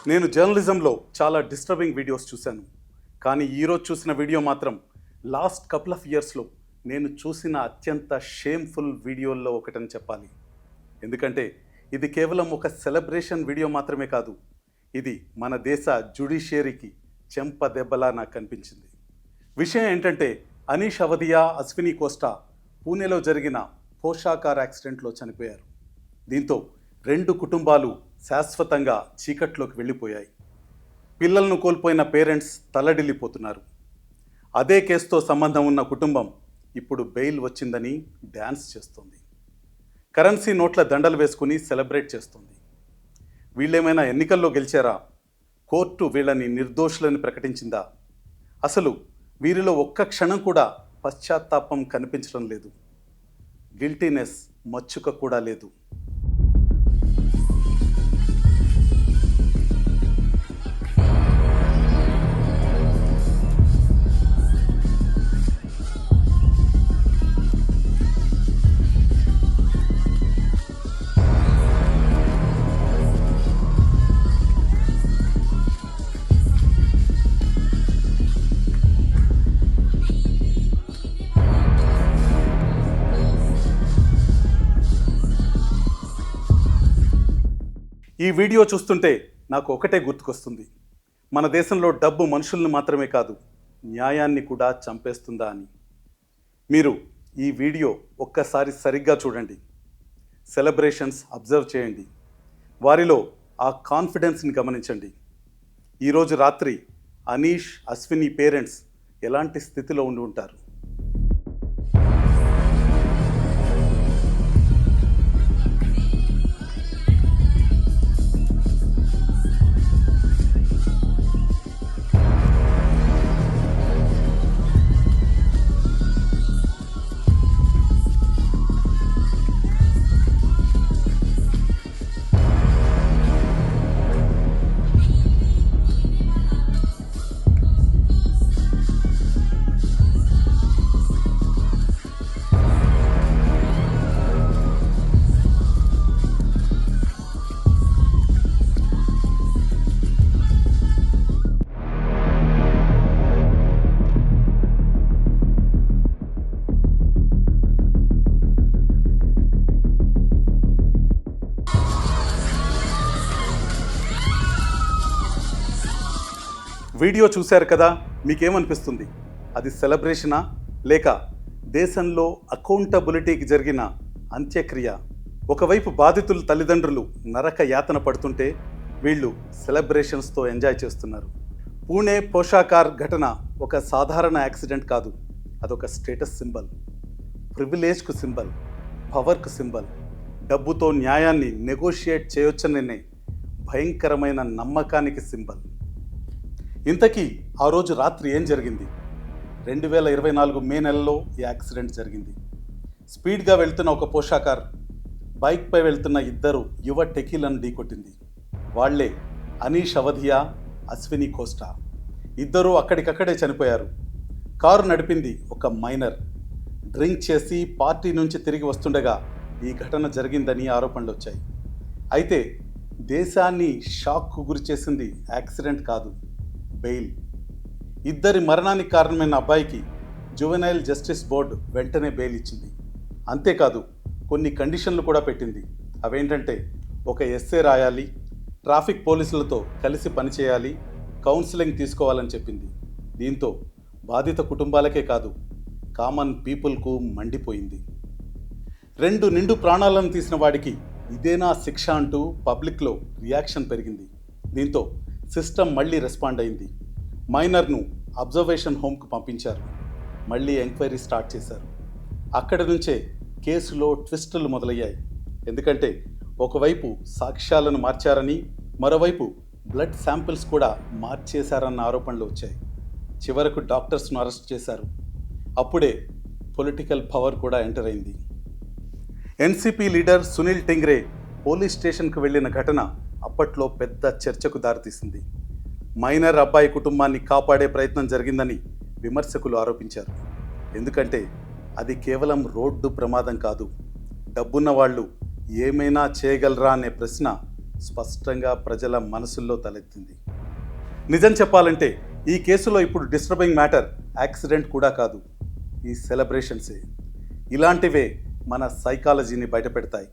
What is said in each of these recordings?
నేను జర్నలిజంలో చాలా డిస్టర్బింగ్ వీడియోస్ చూశాను. కానీ ఈరోజు చూసిన వీడియో మాత్రం లాస్ట్ కపుల్ ఆఫ్ ఇయర్స్లో నేను చూసిన అత్యంత షేమ్ఫుల్ వీడియోల్లో ఒకటని చెప్పాలి. ఎందుకంటే ఇది కేవలం ఒక సెలబ్రేషన్ వీడియో మాత్రమే కాదు, ఇది మన దేశ జ్యుడిషియరీకి చెంప దెబ్బలా నాకు కనిపించింది. విషయం ఏంటంటే అనీష్ అవధియా, అశ్విని కోస్టా పూణేలో జరిగిన పోషాకార్ యాక్సిడెంట్లో చనిపోయారు. దీంతో రెండు కుటుంబాలు శాశ్వతంగా చీకట్లోకి వెళ్ళిపోయాయి. పిల్లలను కోల్పోయిన పేరెంట్స్ తల్లడిల్లిపోతున్నారు. అదే కేసుతో సంబంధం ఉన్న కుటుంబం ఇప్పుడు బెయిల్ వచ్చిందని డ్యాన్స్ చేస్తుంది. కరెన్సీ నోట్ల దండలు వేసుకుని సెలబ్రేట్ చేస్తుంది. వీళ్ళేమైనా ఎన్నికల్లో గెలిచారా? కోర్టు వీళ్ళని నిర్దోషులని ప్రకటించిందా? అసలు వీరిలో ఒక్క క్షణం కూడా పశ్చాత్తాపం కనిపించడం లేదు. గిల్టీనెస్ మచ్చుక కూడా లేదు. ఈ వీడియో చూస్తుంటే నాకు ఒకటే గుర్తుకొస్తుంది, మన దేశంలో డబ్బు మనుషుల్ని మాత్రమే కాదు, న్యాయాన్ని కూడా చంపేస్తుందా అని. మీరు ఈ వీడియో ఒక్కసారి సరిగ్గా చూడండి, సెలబ్రేషన్స్ అబ్జర్వ్ చేయండి, వారిలో ఆ కాన్ఫిడెన్స్ని గమనించండి. ఈరోజు రాత్రి అనీష్, అశ్విని పేరెంట్స్ ఎలాంటి స్థితిలో ఉండి ఉంటారు? వీడియో చూశారు కదా, మీకేమనిపిస్తుంది? అది సెలబ్రేషనా లేక దేశంలో అకౌంటబిలిటీకి జరిగిన అంత్యక్రియ? ఒకవైపు బాధితుల తల్లిదండ్రులు నరక యాతన పడుతుంటే వీళ్ళు సెలబ్రేషన్స్తో ఎంజాయ్ చేస్తున్నారు. పూణే పోషాకార్ ఘటన ఒక సాధారణ యాక్సిడెంట్ కాదు, అదొక స్టేటస్ సింబల్, ప్రివిలేజ్కు సింబల్, పవర్కు సింబల్, డబ్బుతో న్యాయాన్ని నెగోషియేట్ చేయొచ్చనే భయంకరమైన నమ్మకానికి సింబల్. ఇంతకీ ఆ రోజు రాత్రి ఏం జరిగింది? 2024 మే నెలలో ఈ యాక్సిడెంట్ జరిగింది. స్పీడ్గా వెళ్తున్న ఒక పోషాకార్ బైక్పై వెళ్తున్న ఇద్దరు యువ టెకీలను ఢీకొట్టింది. వాళ్లే అనీష్ అవధియా, అశ్విని కోస్టా. ఇద్దరూ అక్కడికక్కడే చనిపోయారు. కారు నడిపింది ఒక మైనర్. డ్రింక్ చేసి పార్టీ నుంచి తిరిగి వస్తుండగా ఈ ఘటన జరిగిందని ఆరోపణలు వచ్చాయి. అయితే దేశాన్ని షాక్కు గురి చేసింది యాక్సిడెంట్ కాదు, బెయిల్. ఇద్దరి మరణానికి కారణమైన అబ్బాయికి జువెనైల్ జస్టిస్ బోర్డు వెంటనే బెయిల్ ఇచ్చింది. అంతేకాదు కొన్ని కండిషన్లు కూడా పెట్టింది. అవేంటంటే ఒక ఎస్సే రాయాలి, ట్రాఫిక్ పోలీసులతో కలిసి పనిచేయాలి, కౌన్సిలింగ్ తీసుకోవాలని చెప్పింది. దీంతో బాధిత కుటుంబాలకే కాదు, కామన్ పీపుల్కు మండిపోయింది. రెండు నిండు ప్రాణాలను తీసిన వాడికి ఇదేనా శిక్ష అంటూ పబ్లిక్లో రియాక్షన్ పెరిగింది. దీంతో సిస్టమ్ మళ్ళీ రెస్పాండ్ అయింది. మైనర్ను అబ్జర్వేషన్ హోమ్కు పంపించారు. మళ్ళీ ఎంక్వైరీ స్టార్ట్ చేశారు. అక్కడి నుంచే కేసులో ట్విస్టులు మొదలయ్యాయి. ఎందుకంటే ఒకవైపు సాక్ష్యాలను మార్చారని, మరోవైపు బ్లడ్ శాంపిల్స్ కూడా మార్చేశారన్న ఆరోపణలు వచ్చాయి. చివరకు డాక్టర్స్ను అరెస్ట్ చేశారు. అప్పుడే పొలిటికల్ పవర్ కూడా ఎంటర్ అయింది. ఎన్సీపీ లీడర్ సునీల్ టింగ్రే పోలీస్ స్టేషన్కు వెళ్ళిన ఘటన అప్పట్లో పెద్ద చర్చకు దారితీసింది. మైనర్ అబ్బాయి కుటుంబాన్ని కాపాడే ప్రయత్నం జరిగిందని విమర్శకులు ఆరోపించారు. ఎందుకంటే అది కేవలం రోడ్డు ప్రమాదం కాదు, డబ్బున్న వాళ్ళు ఏమైనా చేయగలరా అనే ప్రశ్న స్పష్టంగా ప్రజల మనసుల్లో తలెత్తింది. నిజం చెప్పాలంటే ఈ కేసులో ఇప్పుడు డిస్టర్బింగ్ మ్యాటర్ యాక్సిడెంట్ కూడా కాదు, ఈ సెలబ్రేషన్సే. ఇలాంటివే మన సైకాలజీని బయటపెడతాయి,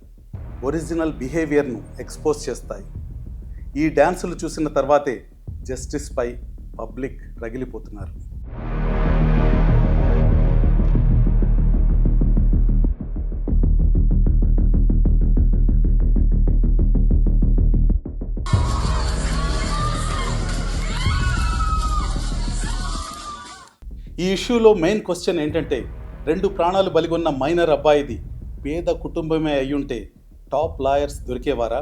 ఒరిజినల్ బిహేవియర్ను ఎక్స్పోజ్ చేస్తాయి. ఈ డ్యాన్సులు చూసిన తర్వాతే జస్టిస్పై పబ్లిక్ రగిలిపోతున్నారు. ఈ ఇష్యూలో మెయిన్ క్వశ్చన్ ఏంటంటే, 2 ప్రాణాలు బలిగొన్న మైనర్ అబ్బాయిది పేద కుటుంబమే అయ్యుంటే టాప్ లాయర్స్ దొరికేవారా?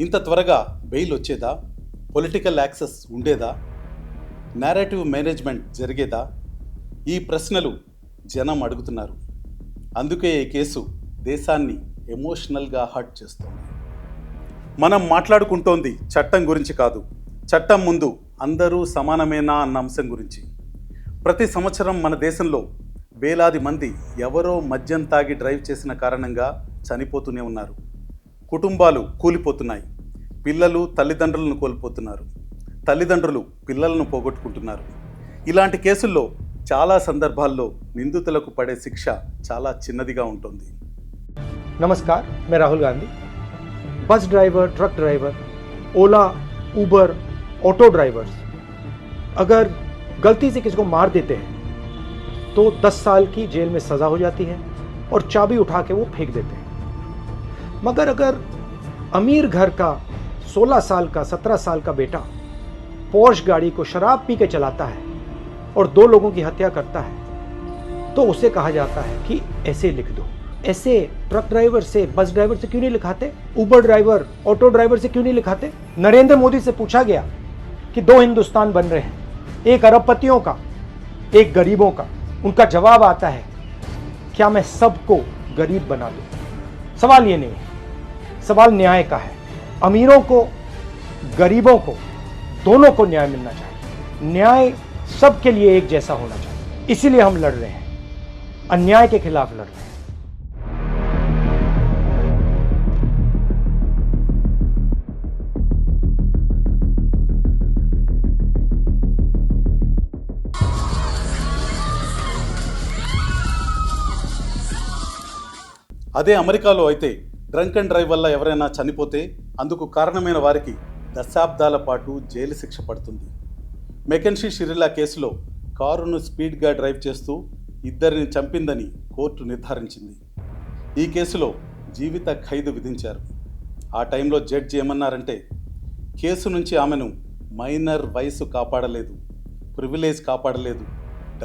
ఇంత త్వరగా బెయిల్ వచ్చేదా? పొలిటికల్ యాక్సెస్ ఉండేదా? నేరేటివ్ మేనేజ్మెంట్ జరిగేదా? ఈ ప్రశ్నలు జనం అడుగుతున్నారు. అందుకే ఈ కేసు దేశాన్ని ఎమోషనల్గా హర్ట్ చేస్తోంది. మనం మాట్లాడుకుంటోంది చట్టం గురించి కాదు, చట్టం ముందు అందరూ సమానమేనా అన్న అంశం గురించి. ప్రతి సంవత్సరం మన దేశంలో వేలాది మంది ఎవరో మద్యం తాగి డ్రైవ్ చేసిన కారణంగా చనిపోతూనే ఉన్నారు. కుటుంబాలు కూలిపోతున్నాయి, పిల్లలు తల్లిదండ్రులను కోల్పోతున్నారు, తల్లిదండ్రులు పిల్లలను పోగొట్టుకుంటున్నారు. ఇలాంటి కేసుల్లో చాలా సందర్భాల్లో నిందితులకు పడే శిక్ష చాలా చిన్నదిగా ఉంటుంది. नमस्कार, मैं Rahul Gandhi. Bus driver, truck driver, Ola, Uber, auto drivers अगर गलती से किसी को मार देते हैं तो 10 साल की जेल में सज़ा हो जाती है और चाबी उठा के वो फेंक देते हैं। मगर अगर अमीर घर का 16 साल का 17 साल का बेटा पोर्श गाड़ी को शराब पी के चलाता है और 2 लोगों की हत्या करता है तो उसे कहा जाता है कि ऐसे लिख दो। ऐसे ट्रक ड्राइवर से, बस ड्राइवर से क्यों नहीं लिखाते? उबर ड्राइवर, ऑटो ड्राइवर से क्यों नहीं लिखाते? नरेंद्र मोदी से पूछा गया कि 2 हिंदुस्तान बन रहे हैं, एक अरबपतियों का, एक गरीबों का। उनका जवाब आता है, क्या मैं सबको गरीब बना दूं? सवाल ये नहीं है, सवाल न्याय का है। अमीरों को, गरीबों को, दोनों को न्याय मिलना चाहिए। न्याय सबके लिए एक जैसा होना चाहिए। इसीलिए हम लड़ रहे हैं, अन्याय के खिलाफ लड़ रहे हैं। అదే అమెరికాలో అయితే డ్రంక్ అండ్ డ్రైవ్ వల్ల ఎవరైనా చనిపోతే అందుకు కారణమైన వారికి దశాబ్దాల పాటు జైలు శిక్ష పడుతుంది. మెకెన్షీ షిరిలా కేసులో కారును స్పీడ్గా డ్రైవ్ చేస్తూ 2 చంపిందని కోర్టు నిర్ధారించింది. ఈ కేసులో జీవిత ఖైదు విధించారు. ఆ టైంలో జడ్జి ఏమన్నారంటే, కేసు నుంచి ఆమెను మైనర్ వయసు కాపాడలేదు, ప్రివిలేజ్ కాపాడలేదు,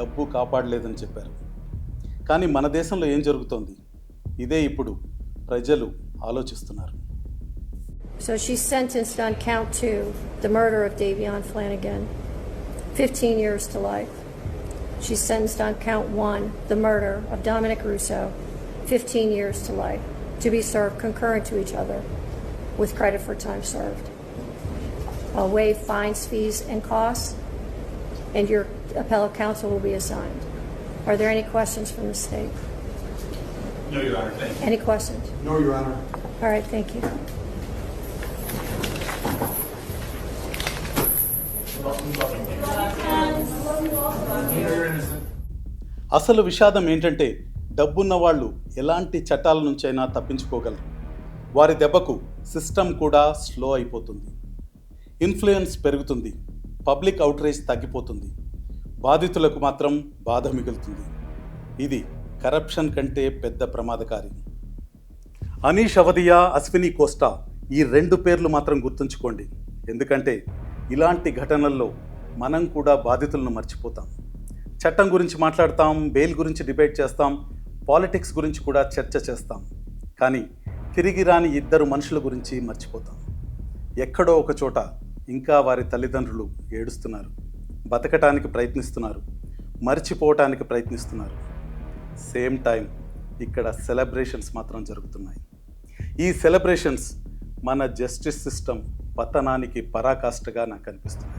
డబ్బు కాపాడలేదని చెప్పారు. కానీ మన దేశంలో ఏం జరుగుతోంది? ఇదే ఇప్పుడు ప్రజలు ఆలోచిస్తున్నారు. So she's sentenced on count 2, the murder of Davion Flanagan, 15 years to life. She's sentenced on count 1, the murder of Dominic Russo, 15 years to life, to be served concurrent to each other with credit for time served. I'll waive fines, fees, and costs, and your appellate counsel will be assigned. Are there any questions from the state? No, Your Honor. Thank you. Any questions? No, Your Honor. All right, thank you. అసలు విషాదం ఏంటంటే, డబ్బున్న వాళ్ళు ఎలాంటి చట్టాల నుంచైనా తప్పించుకోగలరు. వారి దెబ్బకు సిస్టమ్ కూడా స్లో అయిపోతుంది, ఇన్ఫ్లుయెన్స్ పెరుగుతుంది, పబ్లిక్ అవుట్రేజ్ తగ్గిపోతుంది. బాధితులకు మాత్రం బాధ మిగులుతుంది. ఇది కరప్షన్ కంటే పెద్ద ప్రమాదకారి. అనీష్ అవధియా, అశ్విని కోస్టా, ఈ 2 పేర్లు మాత్రం గుర్తుంచుకోండి. ఎందుకంటే ఇలాంటి ఘటనల్లో మనం కూడా బాధితులను మర్చిపోతాం. చట్టం గురించి మాట్లాడతాం, బెయిల్ గురించి డిబేట్ చేస్తాం, పాలిటిక్స్ గురించి కూడా చర్చ చేస్తాం. కానీ తిరిగి రాని 2 మనుషుల గురించి మర్చిపోతాం. ఎక్కడో ఒక చోట ఇంకా వారి తల్లిదండ్రులు ఏడుస్తున్నారు, బతకటానికి ప్రయత్నిస్తున్నారు, మర్చిపోవటానికి ప్రయత్నిస్తున్నారు. సేమ్ టైం ఇక్కడ సెలబ్రేషన్స్ మాత్రం జరుగుతున్నాయి. ఈ సెలబ్రేషన్స్ మన జస్టిస్ సిస్టమ్ పతనానికి పరాకాష్ఠగా నాకు అనిపిస్తుంది.